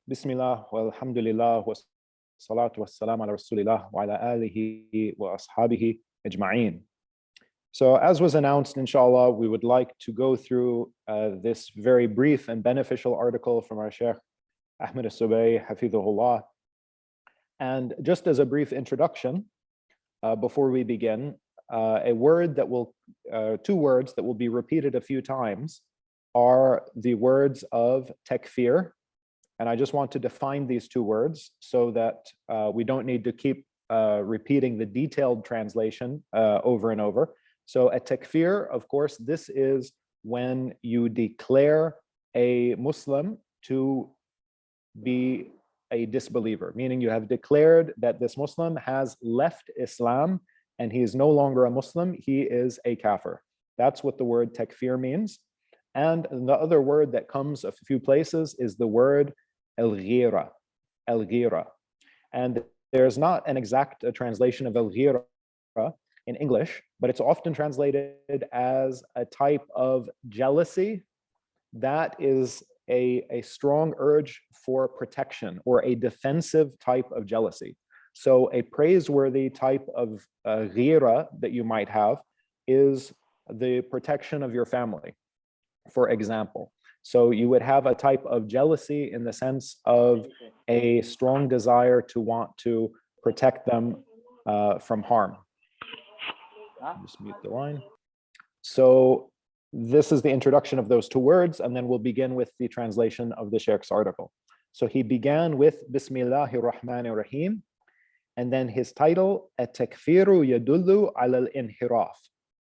Bismillah, walhamdulillah, wa salatu wa salam ala rasulillah, wa ala alihi wa ashabihi ajma'een. So as was announced, inshallah, we would like to go through this very brief and beneficial article from our Shaykh, Ahmed al-Subay, Hafidhahullah. And just as a brief introduction, before we begin, two words that will be repeated a few times are the words of takfir. And I just want to define these two words so that we don't need to keep repeating the detailed translation over and over. So at takfir, of course, this is when you declare a Muslim to be a disbeliever, meaning you have declared that this Muslim has left Islam and he is no longer a Muslim, he is a kafir. That's what the word takfir means. And the other word that comes a few places is the word al-ghira, al-ghira. And there's not an exact translation of al-ghira in English, but it's often translated as a type of jealousy that is a strong urge for protection or a defensive type of jealousy. So a praiseworthy type of ghira that you might have is the protection of your family, for example. So you would have a type of jealousy in the sense of a strong desire to want to protect them from harm. Just mute the line. So this is the introduction of those two words, and then we'll begin with the translation of the Shaykh's article. So he began with Bismillahir Rahmanir Rahim, and then his title, At-Takfiru Yadullu ala al-Inhiraf,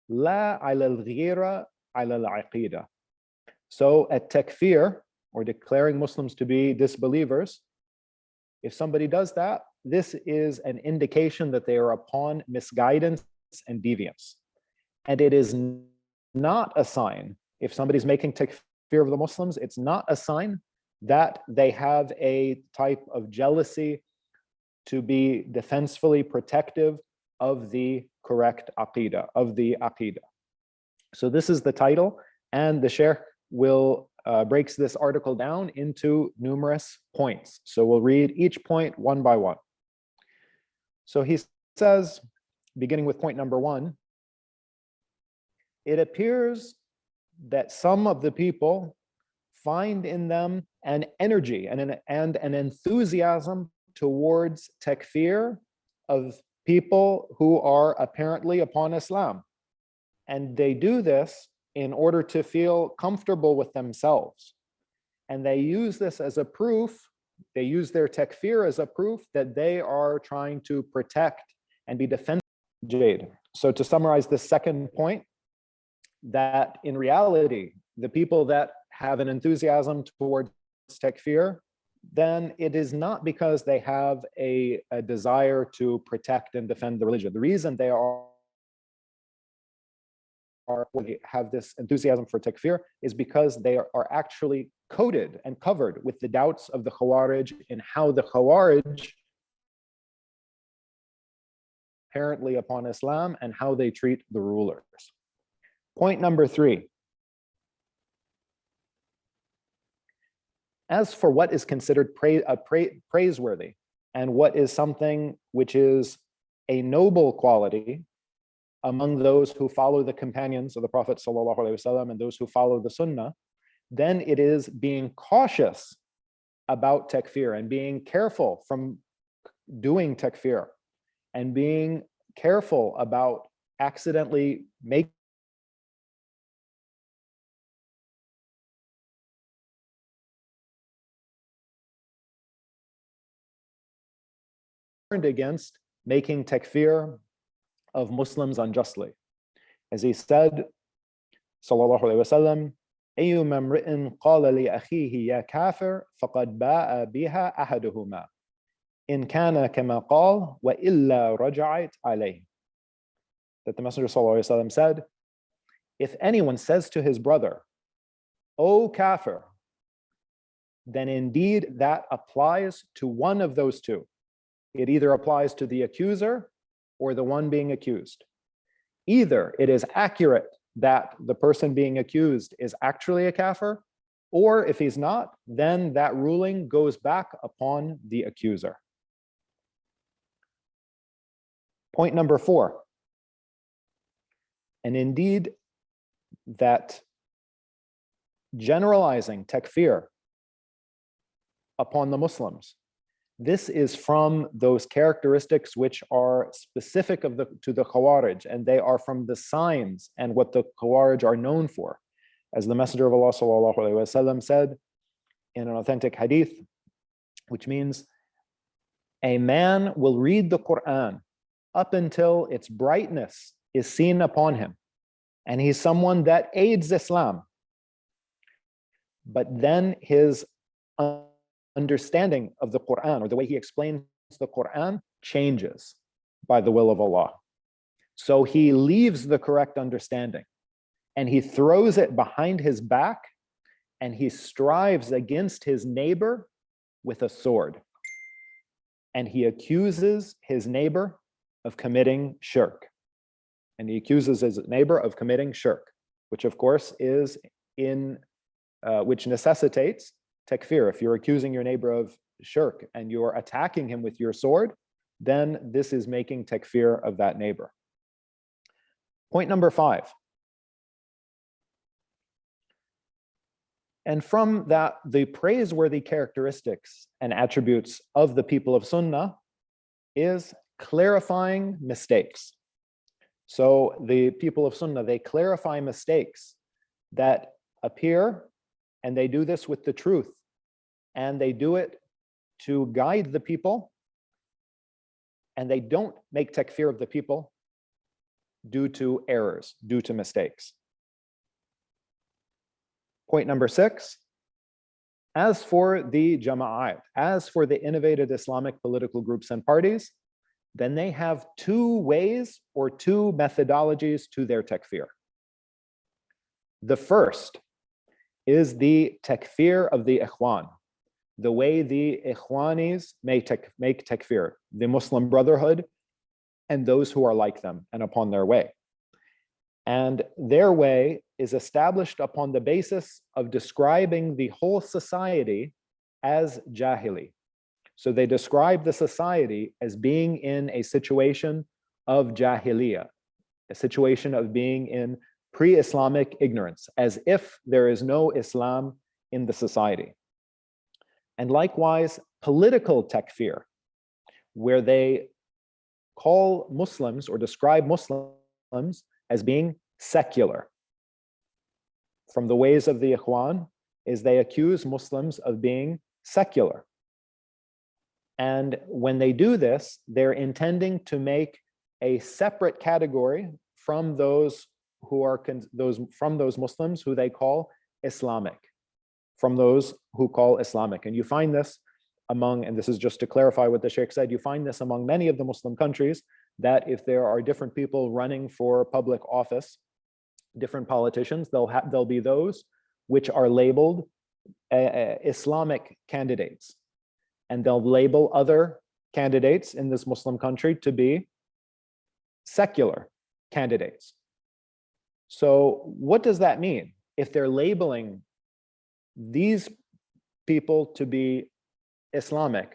La ala al-Ghira ala al-Aqeedah. So at takfir, or declaring Muslims to be disbelievers, if somebody does that, this is an indication that they are upon misguidance and deviance. And it is not a sign, if somebody's making takfir of the Muslims, it's not a sign that they have a type of jealousy to be defensively protective of the correct aqeedah, of the aqeedah. So this is the title, and the Shaykh will breaks this article down into numerous points. So we'll read each point one by one. So he says, beginning with point number one, it appears that some of the people find in them an energy and an enthusiasm towards takfir of people who are apparently upon Islam. And they do this in order to feel comfortable with themselves. And they use this as a proof, they use their takfir as a proof that they are trying to protect and be defensive. Jade. So to summarize the second point, that in reality, the people that have an enthusiasm towards takfir, then it is not because they have a desire to protect and defend the religion. The reason they have this enthusiasm for takfir is because they are actually coated and covered with the doubts of the Khawarij in how the Khawarij apparently upon Islam and how they treat the rulers. Point number three. As for what is considered praiseworthy and what is something which is a noble quality among those who follow the companions of the Prophet ﷺ and those who follow the Sunnah, then it is being cautious about takfir and being careful from doing takfir and being careful about accidentally making against making takfir of Muslims unjustly. As he said, sallallahu alayhi wasallam, أيما امرئ قال لأخيه يا كافر فقد باء بها أحدهما إن كان كما قال وإلا رجعت عليه. That the Messenger sallallahu alayhi wasallam said, if anyone says to his brother, O kafir, then indeed that applies to one of those two. It either applies to the accuser or the one being accused. Either it is accurate that the person being accused is actually a kafir, Or if he's not, then that ruling goes back upon the accuser. Point number 4. And indeed, that generalizing takfir upon the Muslims, this is from those characteristics which are specific to the Khawarij, and they are from the signs and what the Khawarij are known for. As the Messenger of Allah ﷺ said in an authentic hadith, which means a man will read the Quran up until its brightness is seen upon him, and he's someone that aids Islam. But then his understanding of the Quran, or the way he explains the Quran, changes by the will of Allah. So he leaves the correct understanding and he throws it behind his back, and he strives against his neighbor with a sword. And he accuses his neighbor of committing shirk. And he accuses his neighbor of committing shirk, which of course is which necessitates takfir. If you're accusing your neighbor of shirk and you're attacking him with your sword, then this is making takfir of that neighbor. Point number 5. And from that, the praiseworthy characteristics and attributes of the people of Sunnah is clarifying mistakes. So the people of Sunnah, they clarify mistakes that appear, and they do this with the truth, and they do it to guide the people, and they don't make takfir of the people due to errors, due to mistakes. Point number 6, as for the jama'at, as for the innovative Islamic political groups and parties, then they have 2 ways or 2 methodologies to their takfir. The first is the takfir of the ikhwan, the way the ikhwanis make takfir, the Muslim Brotherhood and those who are like them and upon their way. And their way is established upon the basis of describing the whole society as jahili. So they describe the society as being in a situation of jahiliyyah, a situation of being in pre-Islamic ignorance, as if there is no Islam in the society. And likewise, political takfir, where they call Muslims or describe Muslims as being secular. From the ways of the Ikhwan is they accuse Muslims of being secular. And when they do this, they're intending to make a separate category from those who are from those Muslims who they call Islamic, from those who call Islamic. And you find this among, and this is just to clarify what the Shaykh said, you find this among many of the Muslim countries, that if there are different people running for public office, different politicians, there'll be those which are labeled Islamic candidates. And they'll label other candidates in this Muslim country to be secular candidates. So what does that mean? If they're labeling these people to be Islamic,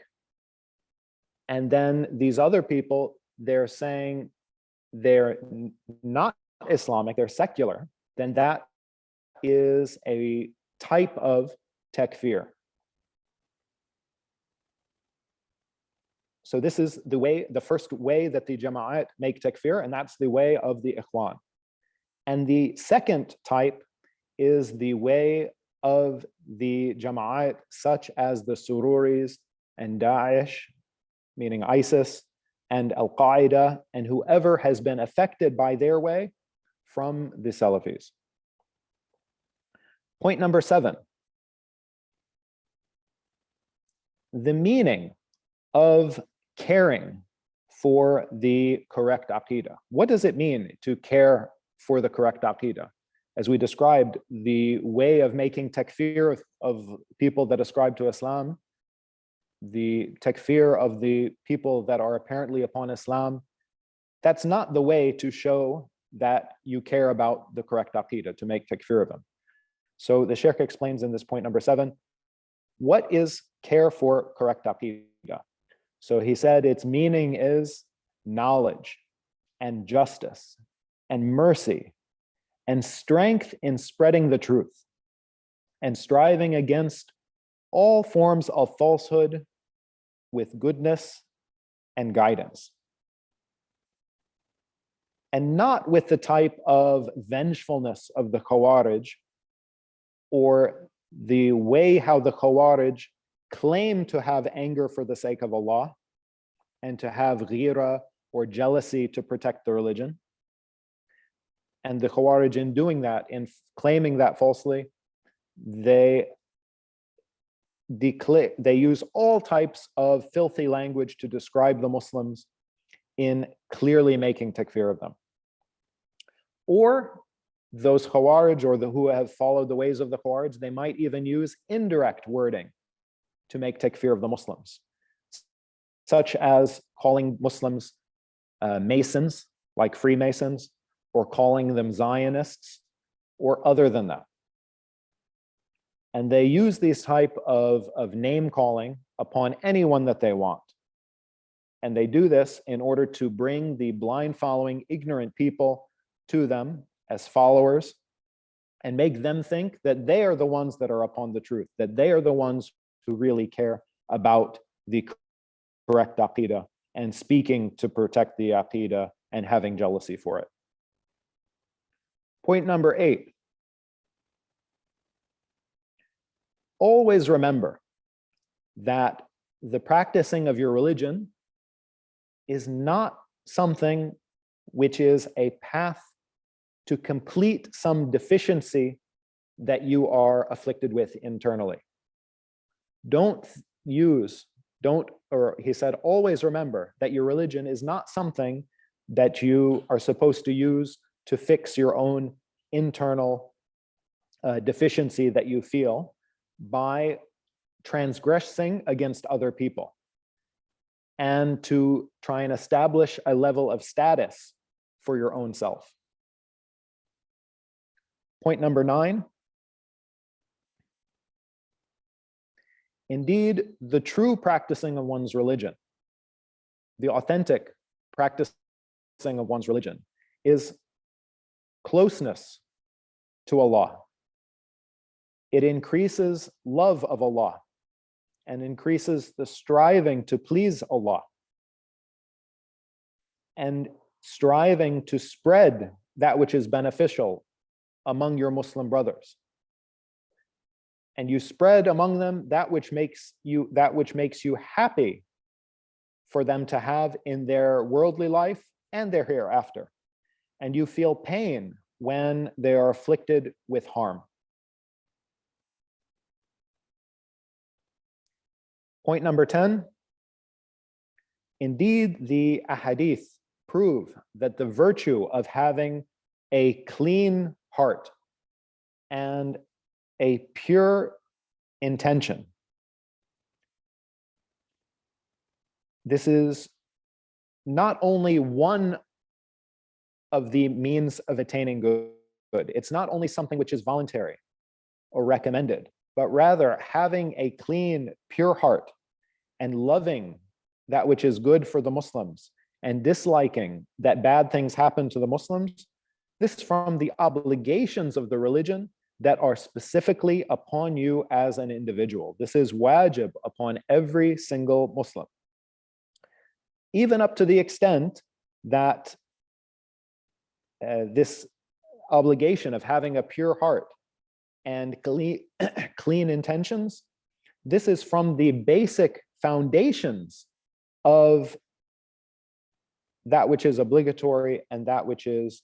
and then these other people, they're saying they're not Islamic, they're secular, then that is a type of takfir. So this is the first way that the jama'at make takfir, and that's the way of the ikhwan. And the second type is the way of the jama'at, such as the Sururis and Daesh, meaning ISIS, and Al-Qaeda, and whoever has been affected by their way from the Salafis. Point number 7. The meaning of caring for the correct Aqeedah. What does it mean to care for the correct Aqeedah? As we described, the way of making takfir of people that ascribe to Islam, the takfir of the people that are apparently upon Islam, that's not the way to show that you care about the correct Aqeedah, to make takfir of them. So the Shaykh explains in this point number 7, what is care for correct Aqeedah? So he said its meaning is knowledge and justice and mercy and strength in spreading the truth and striving against all forms of falsehood with goodness and guidance. And not with the type of vengefulness of the Khawarij, or the way how the Khawarij claim to have anger for the sake of Allah and to have ghira or jealousy to protect the religion. And the Khawarij, in doing that, in claiming that falsely, they use all types of filthy language to describe the Muslims in clearly making takfir of them. Or those Khawarij, or who have followed the ways of the Khawarij, they might even use indirect wording to make takfir of the Muslims, such as calling Muslims Masons, like Freemasons, or calling them Zionists, or other than that. And they use these type of name calling upon anyone that they want. And they do this in order to bring the blind following, ignorant people to them as followers and make them think that they are the ones that are upon the truth, that they are the ones who really care about the correct Aqeedah and speaking to protect the Aqeedah and having jealousy for it. Point number 8. Always remember that the practicing of your religion is not something which is a path to complete some deficiency that you are afflicted with internally. He said, always remember that your religion is not something that you are supposed to use to fix your own internal deficiency that you feel by transgressing against other people and to try and establish a level of status for your own self. Point number 9. Indeed, the true practicing of one's religion, the authentic practicing of one's religion, is closeness to Allah. It increases love of Allah and increases the striving to please Allah and striving to spread that which is beneficial among your Muslim brothers. And you spread among them that which makes you happy for them to have in their worldly life and their hereafter. And you feel pain when they are afflicted with harm. Point number 10. Indeed, the ahadith prove that the virtue of having a clean heart and a pure intention, this is not only one of the means of attaining good. It's not only something which is voluntary or recommended, but rather having a clean, pure heart and loving that which is good for the Muslims and disliking that bad things happen to the Muslims. This is from the obligations of the religion that are specifically upon you as an individual. This is wajib upon every single Muslim. Even up to the extent that this obligation of having a pure heart and clean intentions, this is from the basic foundations of that which is obligatory and that which is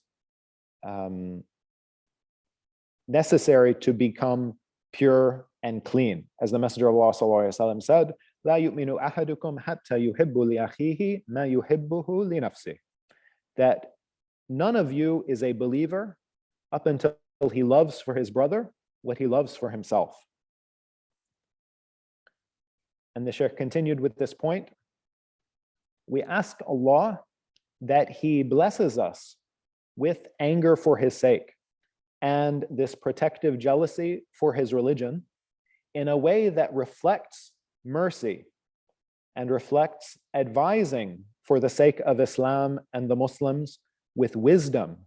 necessary to become pure and clean. As the Messenger of Allah ﷺ said, "La yu'minu ahadukum hatta yuhibbu li akhihi ma yuhibbuhu li nafsihi." That none of you is a believer up until he loves for his brother what he loves for himself. And the Shaykh continued with this point. We ask Allah that He blesses us with anger for His sake and this protective jealousy for his religion in a way that reflects mercy and reflects advising for the sake of Islam and the Muslims with wisdom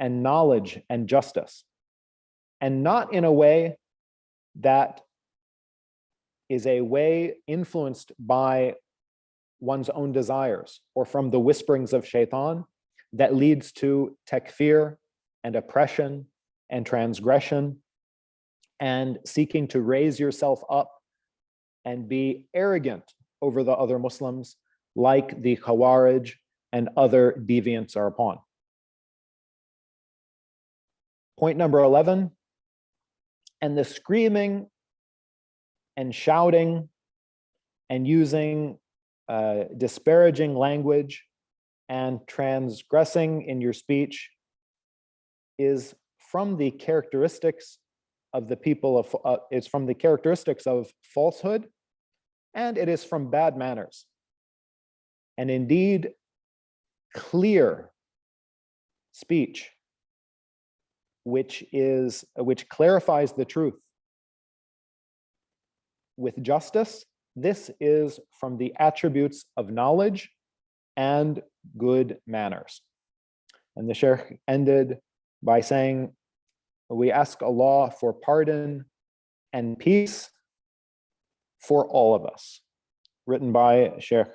and knowledge and justice, and not in a way that is a way influenced by one's own desires or from the whisperings of shaitan that leads to takfir and oppression and transgression and seeking to raise yourself up and be arrogant over the other Muslims like the Khawarij and other deviants are upon. Point number 11, and the screaming and shouting and using disparaging language and transgressing in your speech is from the characteristics of the people of, it's from the characteristics of falsehood, and it is from bad manners. And indeed, clear speech, which clarifies the truth with justice, this is from the attributes of knowledge and good manners. And the Shaykh ended by saying, we ask Allah for pardon and peace for all of us. Written by Shaykh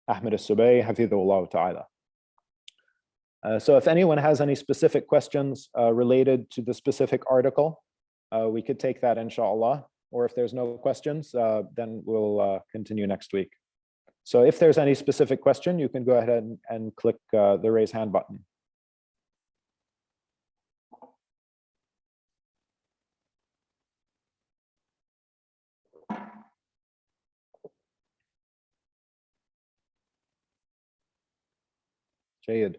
Ahmed al-Subay, Hafidhahullah ta'ala. So if anyone has any specific questions related to the specific article, we could take that inshallah. Or if there's no questions, then we'll continue next week. So if there's any specific question, you can go ahead and click the raise hand button. Jayed.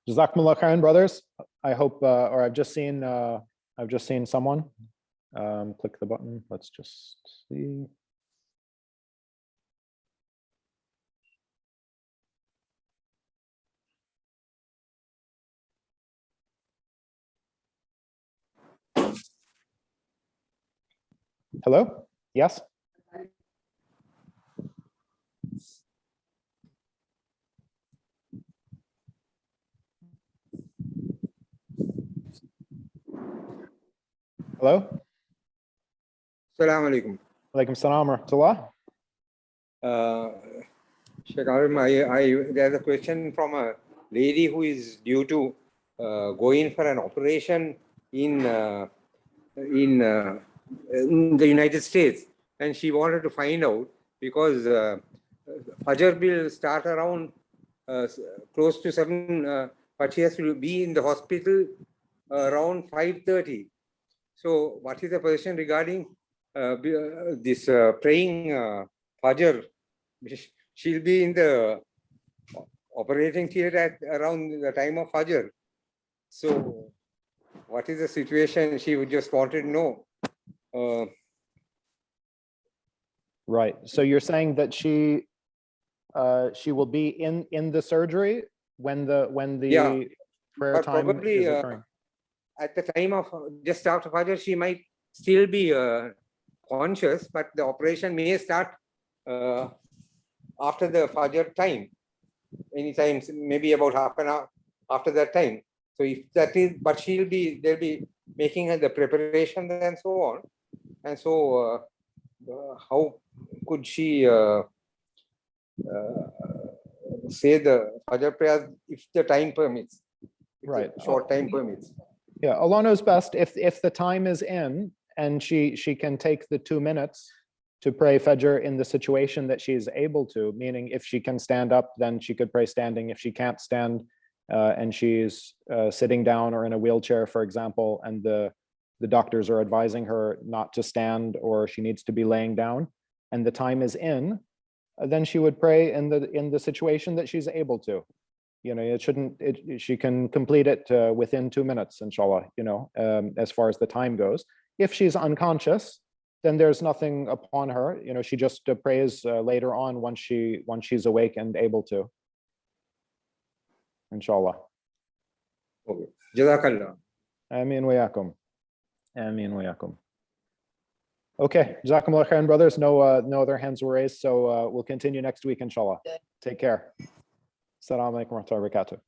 Jazakumullah khairan, brothers. I hope, or I've just seen someone. Click the button. Let's just see. Hello? Yes? Hello? Assalamu alaikum. Alaikum salam wa rahmatullah. Shaykh, there's a question from a lady who is due to go in for an operation in the United States, and she wanted to find out because Fajr will start around close to 7, but she has to be in the hospital around 5:30. So, what is the position regarding this praying Fajr? She'll be in the operating theater at around the time of Fajr. So, what is the situation? She would just wanted to know. Right. So you're saying that she will be in the surgery when the prayer time probably, is occurring. At the time of just after Fajr, she might still be conscious, but the operation may start after the Fajr time, anytime, maybe about half an hour after that time. So if that is, but they'll be making the preparation and so on. And so how could she say the Fajr prayers if the time permits? Right. Short time permits. Yeah, Allah knows best. If the time is in and she can take the 2 minutes to pray Fajr in the situation that she is able to, meaning if she can stand up, then she could pray standing. If she can't stand and she's sitting down or in a wheelchair, for example, and the doctors are advising her not to stand or she needs to be laying down, and the time is in, then she would pray in the situation that she's able to. You know, she can complete it within 2 minutes, inshallah, you know, as far as the time goes. If she's unconscious, then there's nothing upon her. You know, she just prays later on once she's awake and able to. Inshallah. Okay. Jazakallah. Ameen wa yakum. Ameen wa yakum. Okay, Jazakumullah khairan, brothers. No other hands were raised, so we'll continue next week, inshallah. Take care. Assalamu alaikum wa rahmatullahi wa barakatuh.